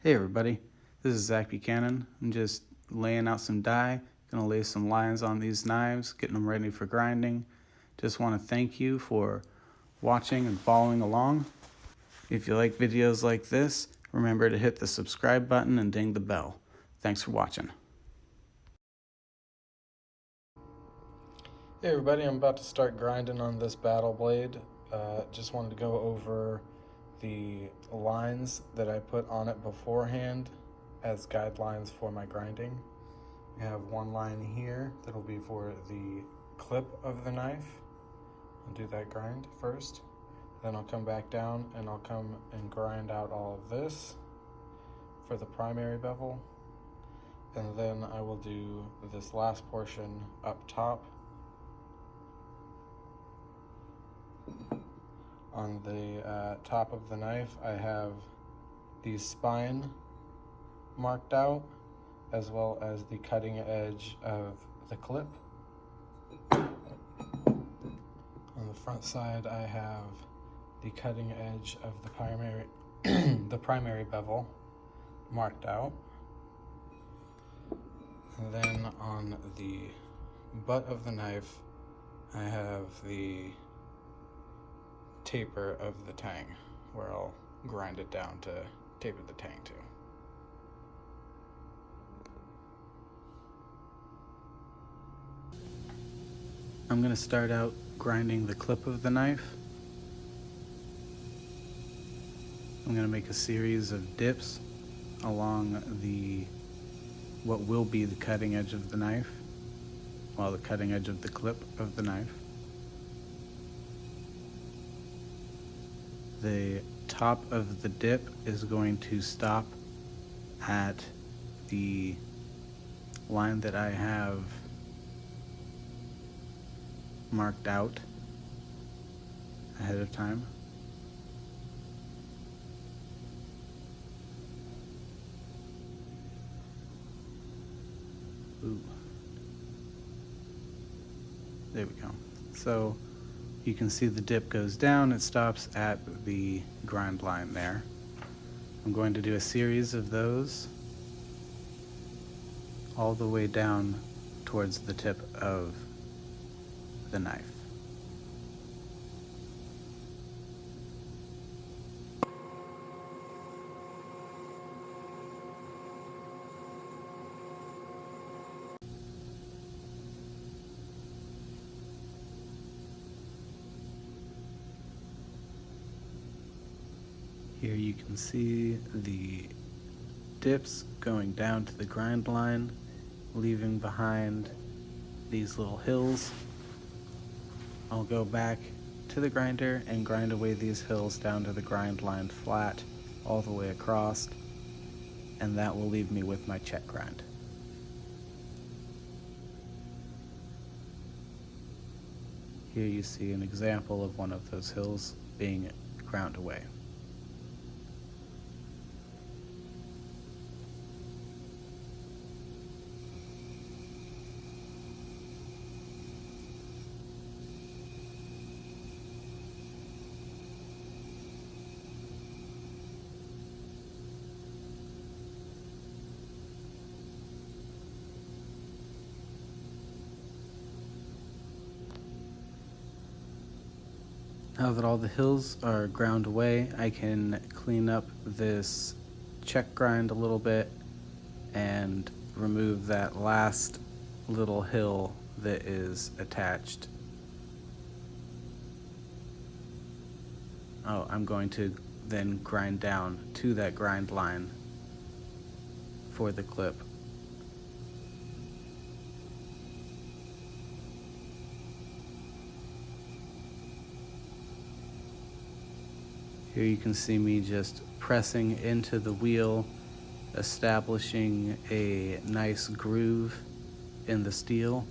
Hey everybody, this is Zac Buchanan. I'm just laying out some dye, gonna lay some lines on these knives, getting them ready for grinding. Just want to thank you for watching and following along. If you like videos like this, remember to hit the subscribe button and ding the bell. Thanks for watching. Hey everybody, I'm about to start grinding on this battle blade. Just wanted to go over the lines that I put on it beforehand as guidelines for my grinding. We have one line here that'll be for the clip of the knife. I'll do that grind first. Then I'll come back down and I'll come and grind out all of this for the primary bevel. And then I will do this last portion up top. On the top of the knife, I have the spine marked out, as well as the cutting edge of the clip. On the front side, I have the cutting edge of the primary bevel marked out. And then on the butt of the knife, I have the taper of the tang, where I'll grind it down to taper the tang to. I'm going to start out grinding the clip of the knife. I'm going to make a series of dips along what will be the cutting edge of the knife, the cutting edge of the clip of the knife. The top of the dip is going to stop at the line that I have marked out ahead of time. Ooh. There we go. So you can see the dip goes down, it stops at the grind line there. I'm going to do a series of those all the way down towards the tip of the knife. Here you can see the dips going down to the grind line, leaving behind these little hills. I'll go back to the grinder and grind away these hills down to the grind line flat all the way across, and that will leave me with my check grind. Here you see an example of one of those hills being ground away. Now that all the hills are ground away, I can clean up this check grind a little bit and remove that last little hill that is attached. I'm going to then grind down to that grind line for the clip. Here you can see me just pressing into the wheel, establishing a nice groove in the steel.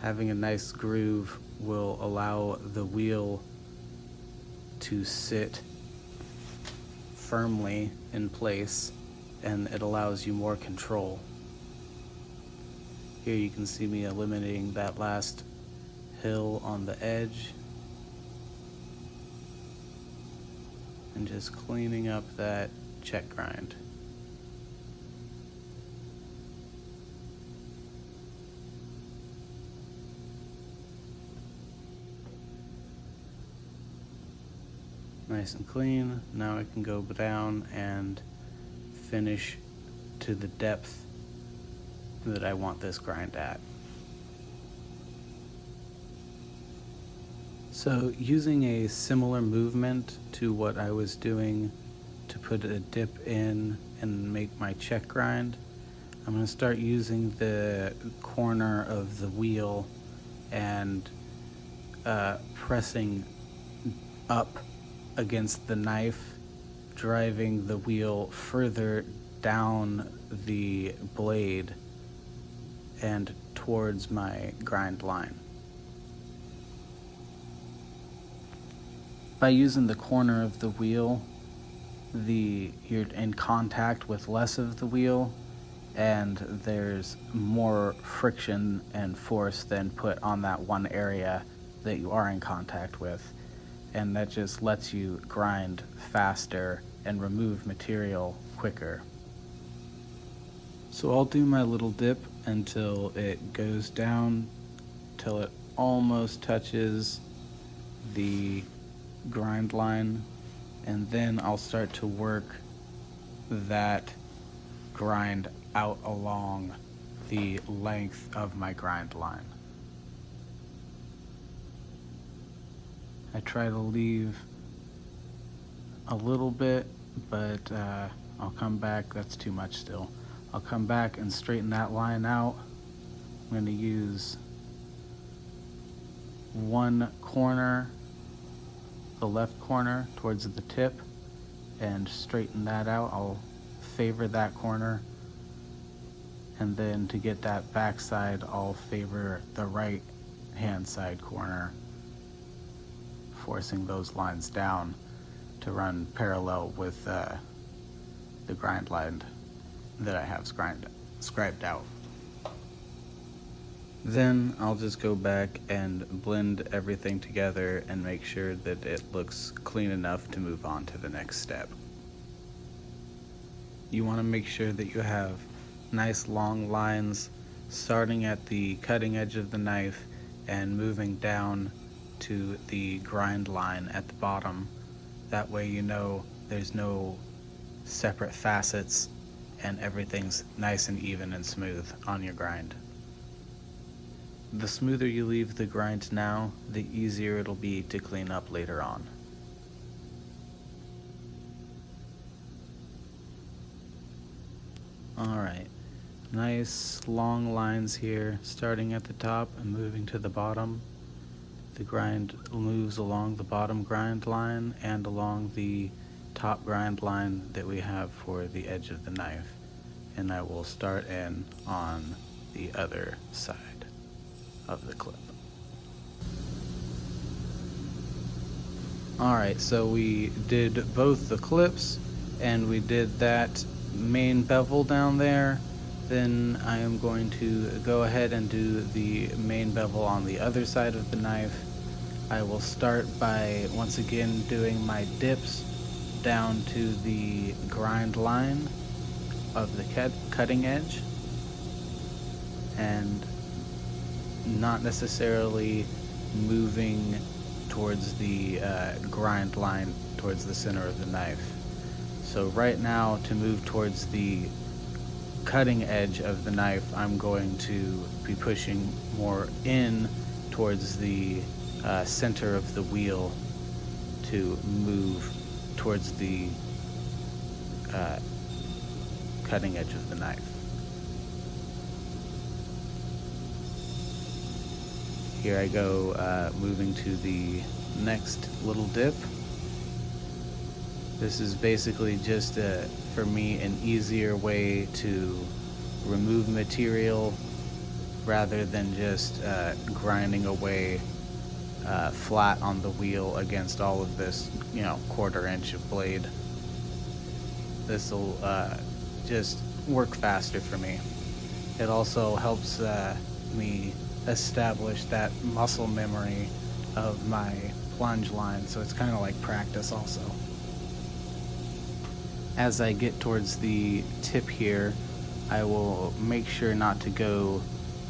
Having a nice groove will allow the wheel to sit firmly in place, and it allows you more control. Here you can see me eliminating that last hill on the edge and just cleaning up that check grind. Nice and clean. Now I can go down and finish to the depth that I want this grind at. So using a similar movement to what I was doing to put a dip in and make my check grind, I'm going to start using the corner of the wheel and pressing up against the knife, driving the wheel further down the blade and towards my grind line. By using the corner of the wheel, you're in contact with less of the wheel, and there's more friction and force than put on that one area that you are in contact with, and that just lets you grind faster and remove material quicker. So I'll do my little dip until it goes down, till it almost touches the grind line, and then I'll start to work that grind out along the length of my grind line. I try to leave a little bit, but I'll come back. That's too much still. I'll come back and straighten that line out. I'm going to use one corner, the left corner, towards the tip, and straighten that out. I'll favor that corner, and then to get that back side, I'll favor the right hand side corner, forcing those lines down to run parallel with the grind line that I have scribed out. Then I'll just go back and blend everything together and make sure that it looks clean enough to move on to the next step. You want to make sure that you have nice long lines starting at the cutting edge of the knife and moving down to the grind line at the bottom. That way you know there's no separate facets and everything's nice and even and smooth on your grind. The smoother you leave the grind now, the easier it'll be to clean up later on. Alright, nice long lines here, starting at the top and moving to the bottom. The grind moves along the bottom grind line and along the top grind line that we have for the edge of the knife. And I will start in on the other side of the clip. Alright, so we did both the clips and we did that main bevel down there. Then I am going to go ahead and do the main bevel on the other side of the knife. I will start by once again doing my dips down to the grind line of the cutting edge, and not necessarily moving towards the grind line towards the center of the knife. So right now, to move towards the cutting edge of the knife, I'm going to be pushing more in towards the center of the wheel to move towards the cutting edge of the knife. Here I go, moving to the next little dip. This is basically just, for me, an easier way to remove material rather than just grinding away flat on the wheel against all of this, 1/4 inch of blade. This will just work faster for me. It also helps me establish that muscle memory of my plunge line, so it's kind of like practice also. As I get towards the tip here, I will make sure not to go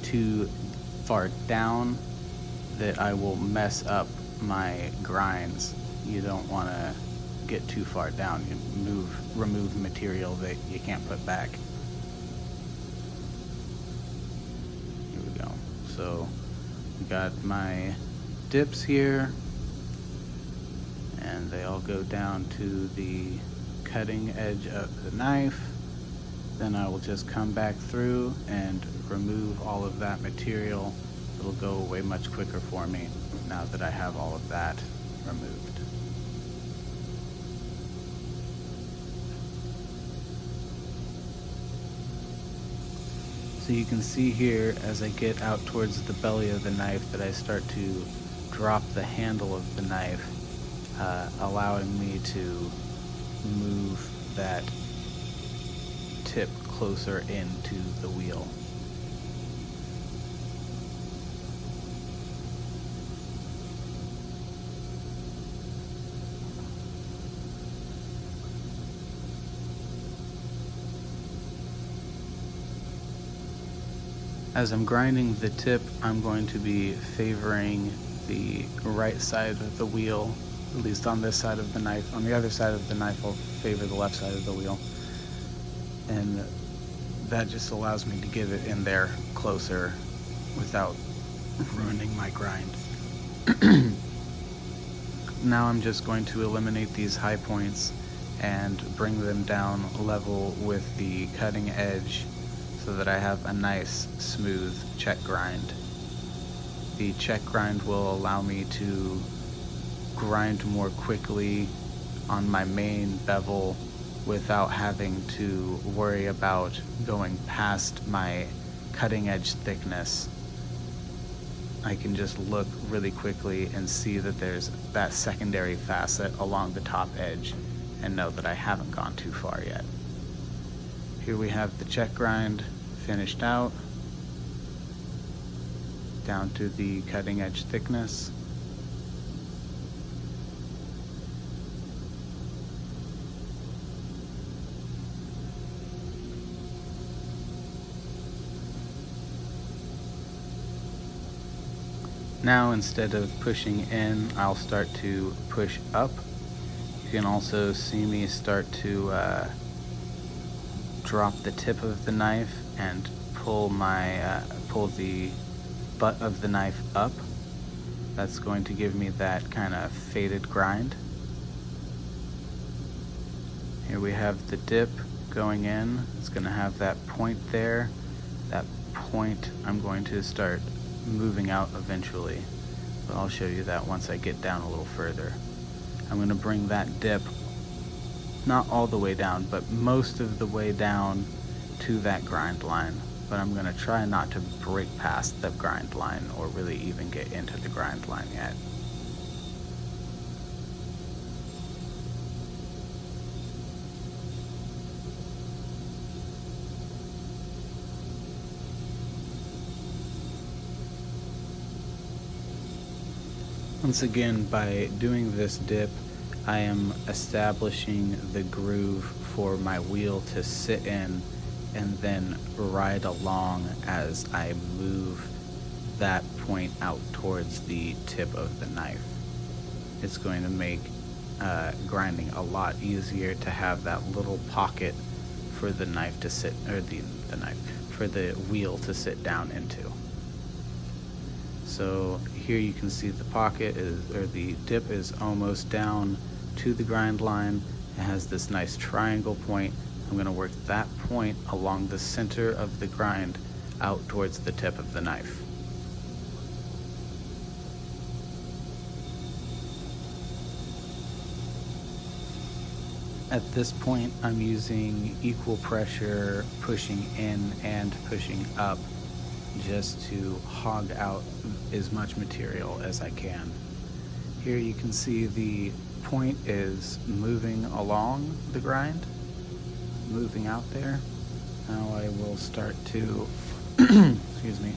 too far down, that I will mess up my grinds. You don't want to get too far down. You remove material that you can't put back. Here we go. So we got my dips here, and they all go down to the cutting edge of the knife. Then I will just come back through and remove all of that material. It'll go away much quicker for me now that I have all of that removed. So you can see here as I get out towards the belly of the knife that I start to drop the handle of the knife, allowing me to move that tip closer into the wheel. As I'm grinding the tip, I'm going to be favoring the right side of the wheel, at least on this side of the knife. On the other side of the knife, I'll favor the left side of the wheel. And that just allows me to get it in there closer without ruining my grind. Now I'm just going to eliminate these high points and bring them down level with the cutting edge, so that I have a nice smooth check grind. The check grind will allow me to grind more quickly on my main bevel without having to worry about going past my cutting edge thickness. I can just look really quickly and see that there's that secondary facet along the top edge and know that I haven't gone too far yet. Here we have the check grind finished out down to the cutting edge thickness. Now instead of pushing in, I'll start to push up. You can also see me start to drop the tip of the knife and pull the butt of the knife up. That's going to give me that kind of faded grind. Here we have the dip going in. It's going to have that point there. That point I'm going to start moving out eventually, but I'll show you that once I get down a little further. I'm going to bring that dip not all the way down, but most of the way down to that grind line, but I'm going to try not to break past the grind line or really even get into the grind line yet. Once again, by doing this dip, I am establishing the groove for my wheel to sit in and then ride along as I move that point out towards the tip of the knife. It's going to make grinding a lot easier to have that little pocket for the knife to sit, or for the wheel to sit down into. So here you can see the pocket the dip is almost down to the grind line. It has this nice triangle point. I'm going to work that point along the center of the grind out towards the tip of the knife. At this point, I'm using equal pressure, pushing in and pushing up, just to hog out as much material as I can. Here you can see the point is moving along the grind, moving out there. Now I will start to, excuse me,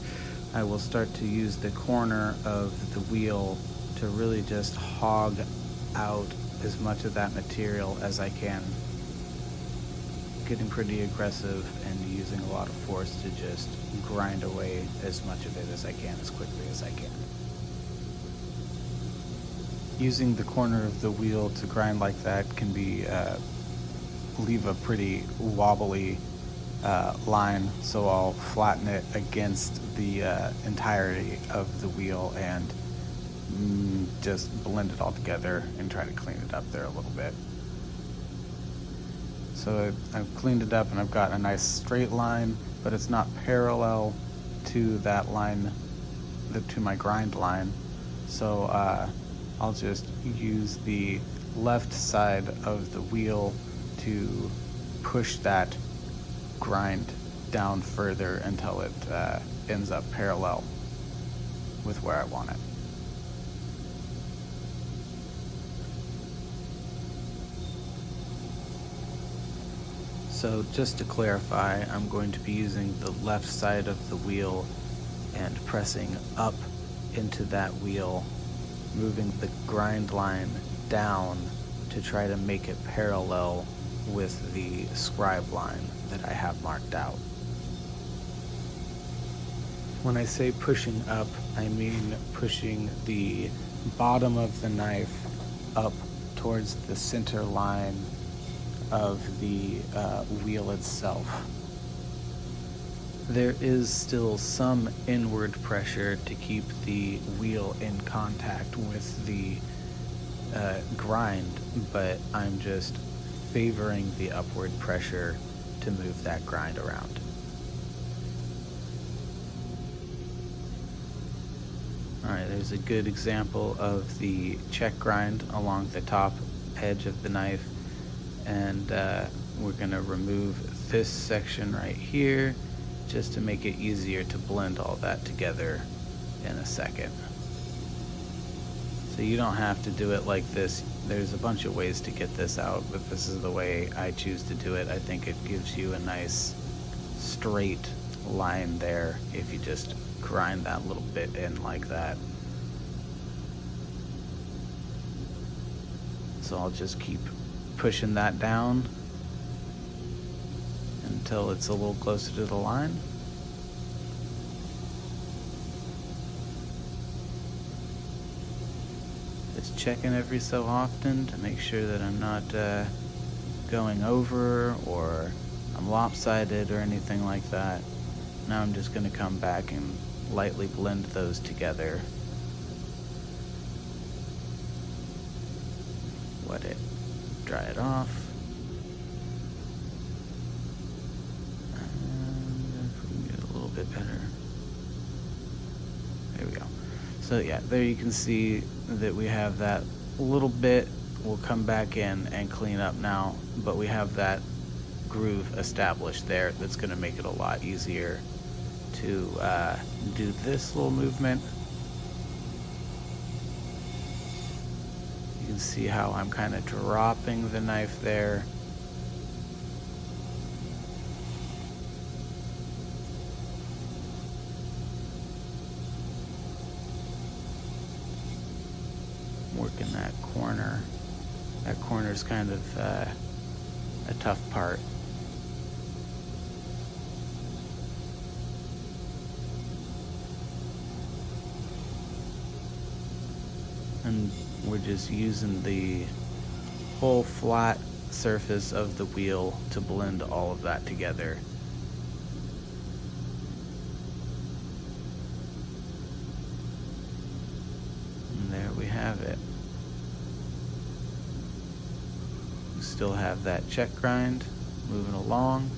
I will start to use the corner of the wheel to really just hog out as much of that material as I can. getting pretty aggressive and using a lot of force to just grind away as much of it as I can, as quickly as I can. Using the corner of the wheel to grind like that can be leave a pretty wobbly line, so I'll flatten it against the entirety of the wheel and just blend it all together and try to clean it up there a little bit. So I've cleaned it up and I've got a nice straight line, but it's not parallel to that line, to my grind line. So I'll just use the left side of the wheel to push that grind down further until it ends up parallel with where I want it. So just to clarify, I'm going to be using the left side of the wheel and pressing up into that wheel, moving the grind line down to try to make it parallel with the scribe line that I have marked out. When I say pushing up, I mean pushing the bottom of the knife up towards the center line of the wheel itself. There is still some inward pressure to keep the wheel in contact with the grind, but I'm just favoring the upward pressure to move that grind around. Alright, there's a good example of the check grind along the top edge of the knife, and we're going to remove this section right here just to make it easier to blend all that together in a second. So you don't have to do it like this. There's a bunch of ways to get this out, but this is the way I choose to do it. I think it gives you a nice straight line there if you just grind that little bit in like that. So I'll just keep pushing that down until it's a little closer to the line. Just checking every so often to make sure that I'm not going over or I'm lopsided or anything like that. Now I'm just going to come back and lightly blend those together. Wet it, dry it off. And if we can get a little bit better. There we go. So yeah, there you can see that we have that little bit. We'll come back in and clean up now, but we have that groove established there. That's going to make it a lot easier to do this little movement. You can see how I'm kind of dropping the knife there. Working that corner. That corner's kind of a tough part. And we're just using the whole flat surface of the wheel to blend all of that together. And there we have it. We still have that check grind moving along,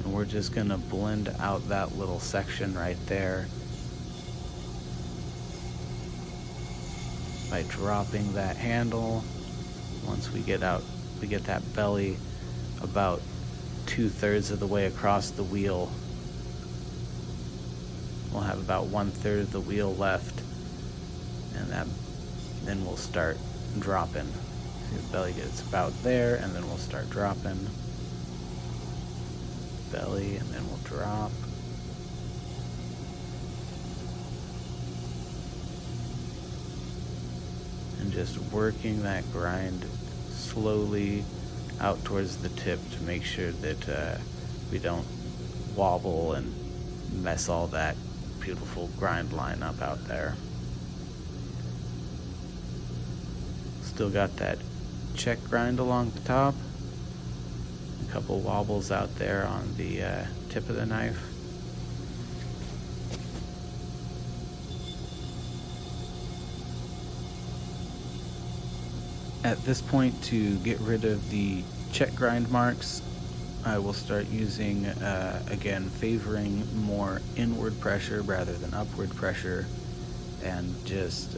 and we're just going to blend out that little section right there by dropping that handle. Once we get that belly about 2/3 of the way across the wheel, we'll have about 1/3 of the wheel left, and then we'll start dropping. See, the belly gets about there, and then we'll start dropping. Belly, and then we'll drop. And just working that grind slowly, out towards the tip to make sure that we don't wobble and mess all that beautiful grind line up out there. Still got that check grind along the top, a couple wobbles out there on the tip of the knife. At this point, to get rid of the check grind marks, I will start using, again, favoring more inward pressure rather than upward pressure, and just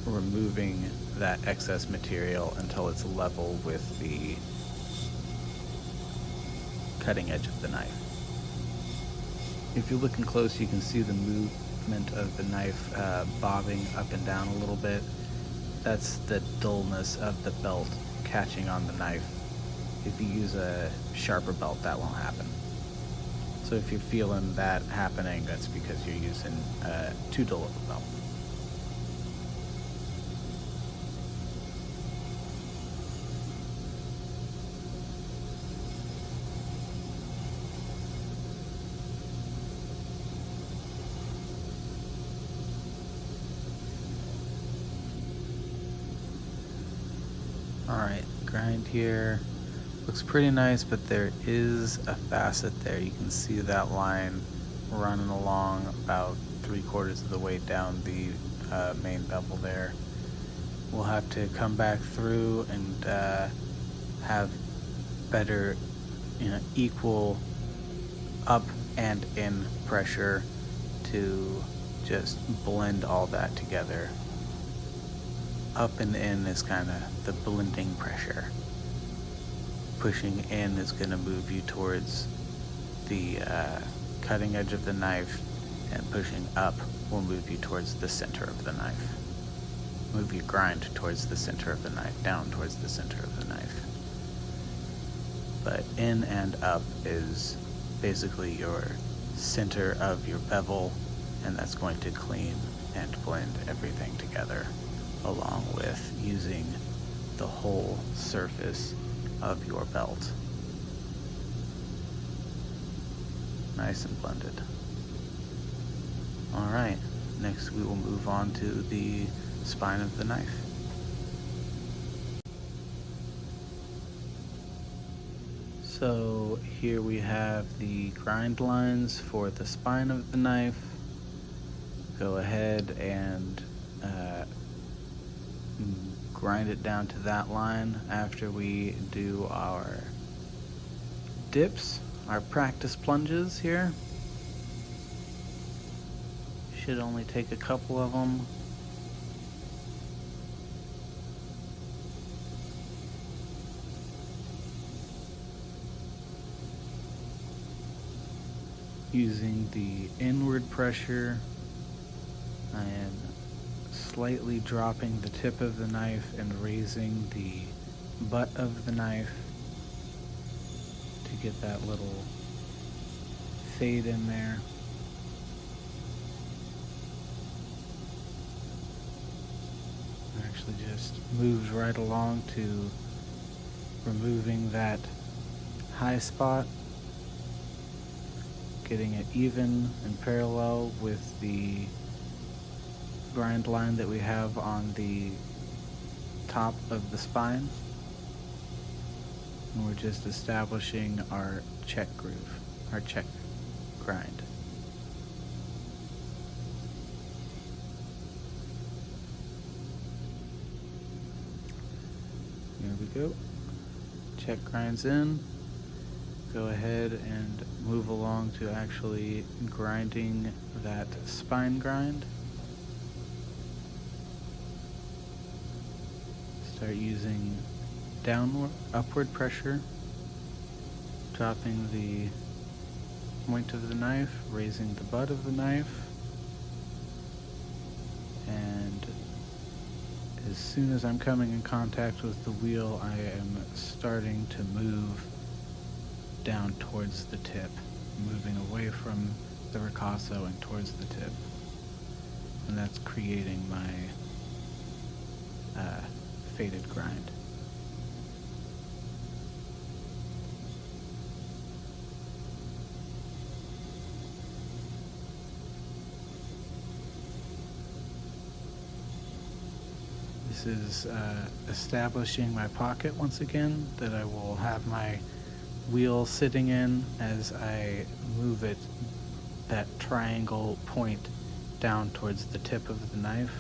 removing that excess material until it's level with the cutting edge of the knife. If you're looking close, you can see the movement of the knife bobbing up and down a little bit. That's the dullness of the belt catching on the knife. If you use a sharper belt, that won't happen. So if you're feeling that happening, that's because you're using too dull of a belt. Alright, grind here. Looks pretty nice, but there is a facet there. You can see that line running along about 3/4 of the way down the main bevel there. We'll have to come back through and have better, equal up and in pressure to just blend all that together. Up and in is kind of the blending pressure. Pushing in is going to move you towards the cutting edge of the knife, and pushing up will move you towards the center of the knife. Move your grind towards the center of the knife, down towards the center of the knife. But in and up is basically your center of your bevel, and that's going to clean and blend everything together, along with using the whole surface of your belt. Nice and blended. Alright, next we will move on to the spine of the knife. So here we have the grind lines for the spine of the knife. Go ahead and grind it down to that line after we do our dips, our practice plunges here. Should only take a couple of them. Using the inward pressure, I am slightly dropping the tip of the knife and raising the butt of the knife to get that little fade in there. It actually just moves right along to removing that high spot, getting it even and parallel with the grind line that we have on the top of the spine. And we're just establishing our check groove, our check grind. Here we go. Check grinds in. Go ahead and move along to actually grinding that spine grind. Start using upward pressure, dropping the point of the knife, raising the butt of the knife, and as soon as I'm coming in contact with the wheel, I am starting to move down towards the tip, moving away from the ricasso and towards the tip. And that's creating my faded grind. this is establishing my pocket once again that I will have my wheel sitting in as I move it, that triangle point down towards the tip of the knife.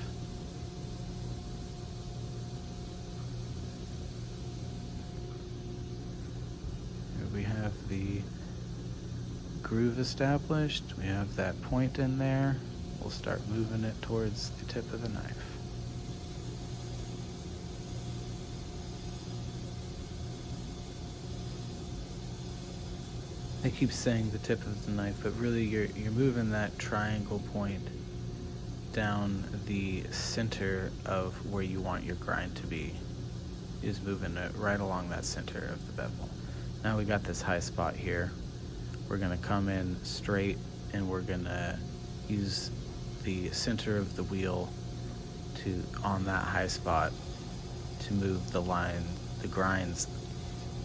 Here we have the groove established. We have that point in there. We'll start moving it towards the tip of the knife. I keep saying the tip of the knife, but really you're moving that triangle point down the center of where you want your grind to be. You're just moving it right along that center of the bevel. Now we got this high spot here. We're gonna come in straight and we're gonna use the center of the wheel to, on that high spot, to move the line, the grinds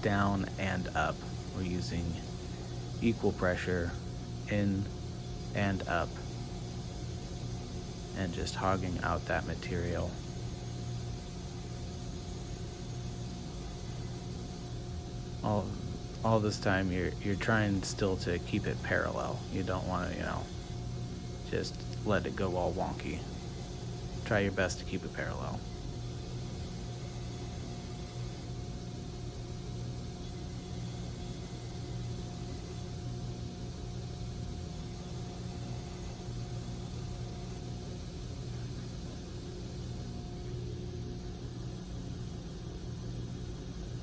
down and up. We're using equal pressure in and up and just hogging out that material. All this time you're trying still to keep it parallel. You don't want to, just let it go all wonky. Try your best to keep it parallel.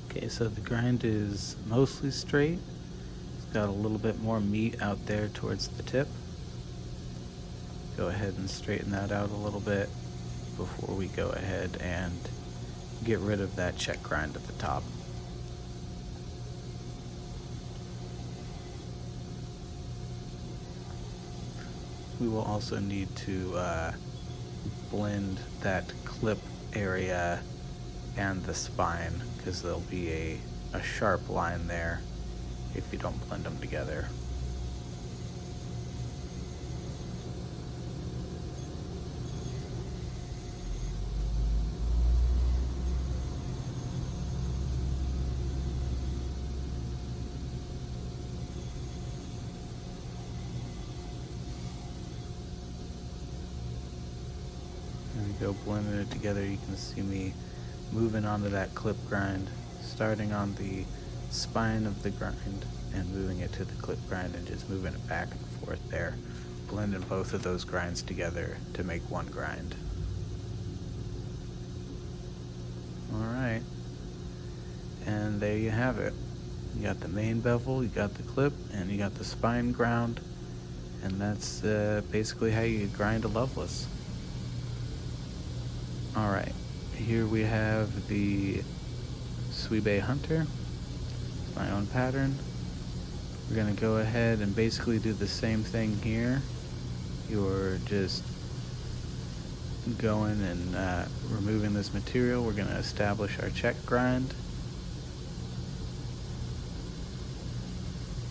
Okay, so the grind is mostly straight. It's got a little bit more meat out there towards the tip. Go ahead and straighten that out a little bit before we go ahead and get rid of that check grind at the top. We will also need to blend that clip area and the spine, because there'll be a sharp line there if you don't blend them together. There we go, blending it together. You can see me moving onto that clip grind, starting on the spine of the grind and moving it to the clip grind and just moving it back and forth there, blending both of those grinds together to make one grind. Alright, and there you have it. You got the main bevel, you got the clip, and you got the spine ground, and that's basically how you grind a Loveless. Alright. Here we have the SweeBae Hunter, my own pattern. We're going to go ahead and basically do the same thing here. You're just going and removing this material. We're going to establish our check grind.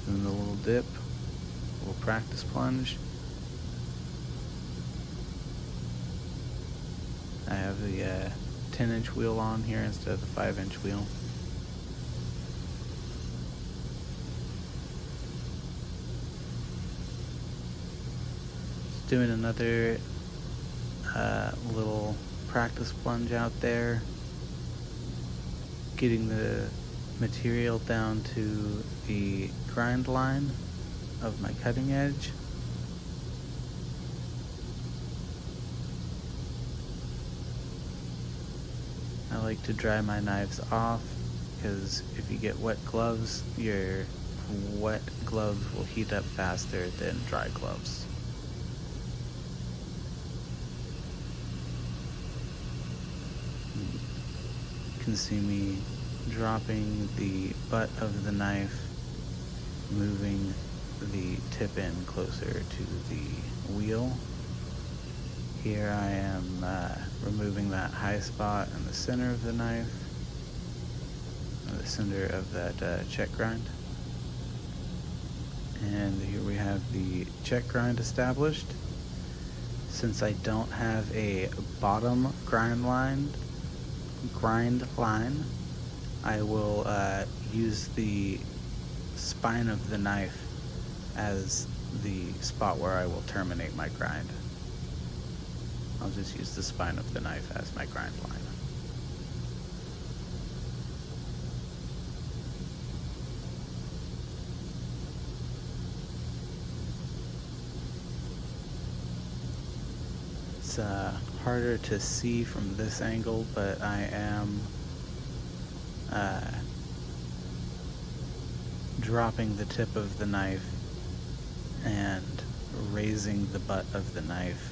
Doing a little dip, a little practice plunge. I have the 10-inch wheel on here instead of the 5-inch wheel. Just doing another little practice plunge out there, getting the material down to the grind line of my cutting edge. I like to dry my knives off, because if you get wet gloves, your wet gloves will heat up faster than dry gloves. You can see me dropping the butt of the knife, moving the tip in closer to the wheel. Here I am removing that high spot in the center of the knife, the center of that check grind. And here we have the check grind established. Since I don't have a bottom grind line, grind line, I will use the spine of the knife as the spot where I will terminate my grind. I'll just use the spine of the knife as my grind line. It's harder to see from this angle, but I am dropping the tip of the knife and raising the butt of the knife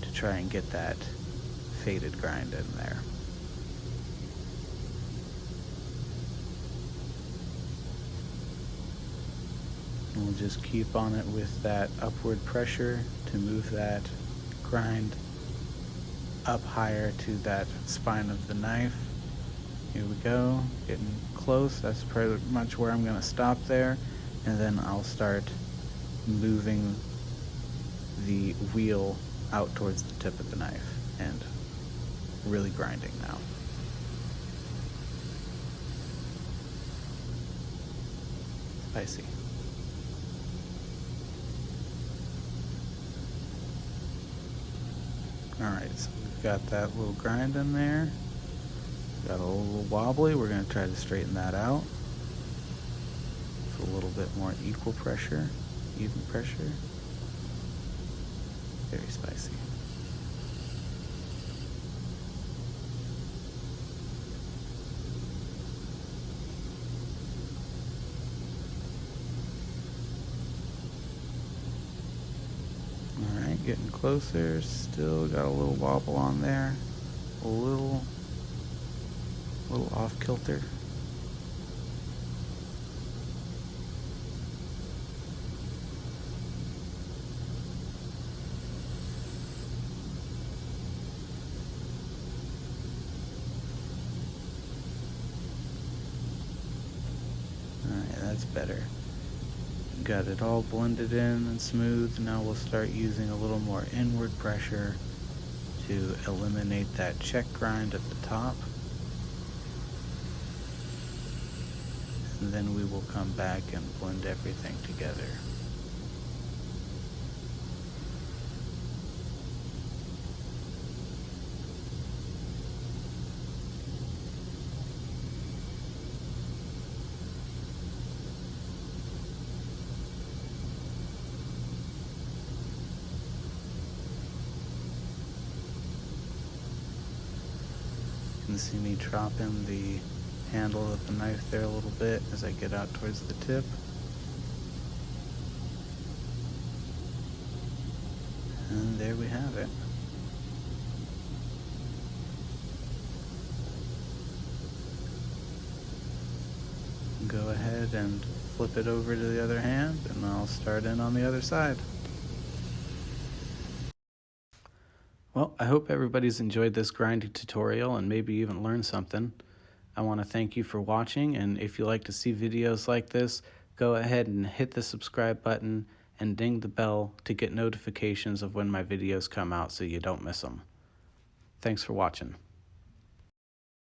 to try and get that faded grind in there. And we'll just keep on it with that upward pressure to move that grind up higher to that spine of the knife. Here we go, getting close. That's pretty much where I'm going to stop there, and then I'll start moving the wheel out towards the tip of the knife and really grinding now. Spicy. Alright, so we've got that little grind in there. Got a little wobbly. We're going to try to straighten that out with a little bit more equal pressure, even pressure. Very spicy. Alright, getting closer. Still got a little wobble on there. A little off kilter. Alright, that's better. Got it all blended in and smooth. Now we'll start using a little more inward pressure to eliminate that check grind at the top. And then we will come back and blend everything together. You can see me dropping the handle of the knife there a little bit as I get out towards the tip. And there we have it. Go ahead and flip it over to the other hand, and I'll start in on the other side. Well, I hope everybody's enjoyed this grinding tutorial and maybe even learned something. I want to thank you for watching, and if you like to see videos like this, go ahead and hit the subscribe button and ding the bell to get notifications of when my videos come out so you don't miss them. Thanks for watching.